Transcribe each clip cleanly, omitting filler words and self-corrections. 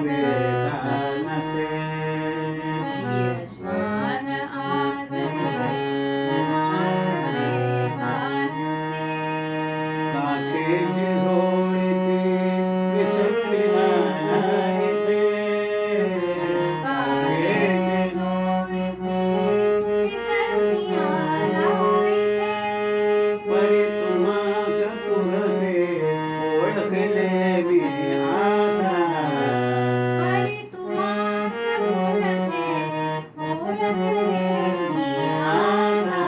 वेता नसे यशमान आज तुम्हास वेगानसे काठीची झोळीती विसरली नाहीते काठीचे झोळीसे विसरुनी आलायते परी तुम्हा चतुरते ओळखले मी आता परी तुम्हास पुरते ओळखले मी आता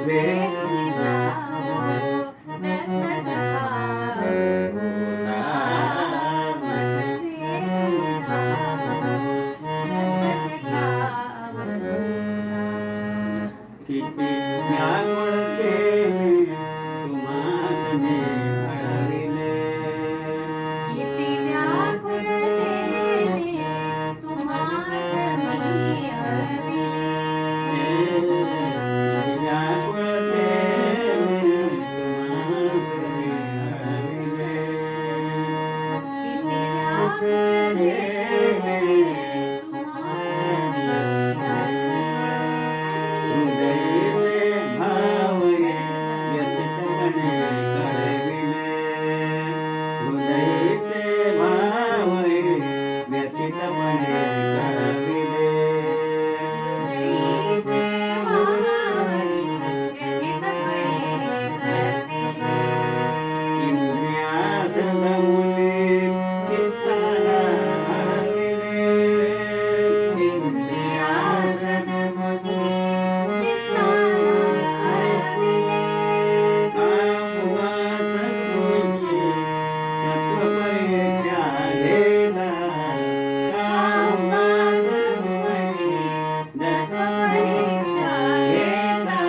भेटून जावो नंद सखा अवधूता मज भेटून जावो नंद सखा अवधूता किती ज्ञानवळते मी तुम्हास मी घडविले किती व्याकुळ सेने तुम्हास मी अळविले व्याकुळते मी तुम्हास मी घडविले किती व्याकुळ सेने तुम्हास मी अळविले हृदयीचे भावये व्यथितपणे कळविले हृदयीचे भावये व्यथितपणे कळविले हृदयीचे भावनी व्यथितपणे कळविले इंद्रियास दमुनी चित्ताला अडविले इंद्रियास दमुनी चित्ताला अळविले कामवात तुझी तत्वपरीक्षा घेला कामवात तुझी सत्वपरीक्षा घेला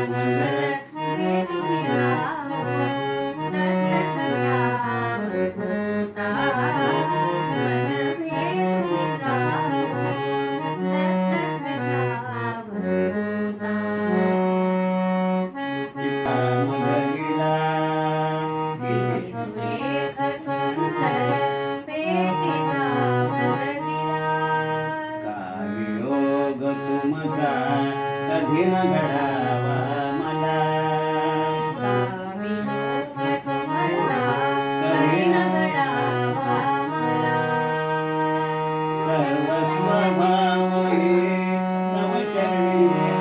मज भेटून जावो नंद सखा अवधूता मज भेटून जावो नंद सखा अवधूता पिता मग गेला किती सुरेख सुंदर भेटीचा मज दिला कावियोग तुमचा कधी न घडावा मला वियोग तुमचा कधी न घडावा मला सर्व स्वभाव हे तव चरणी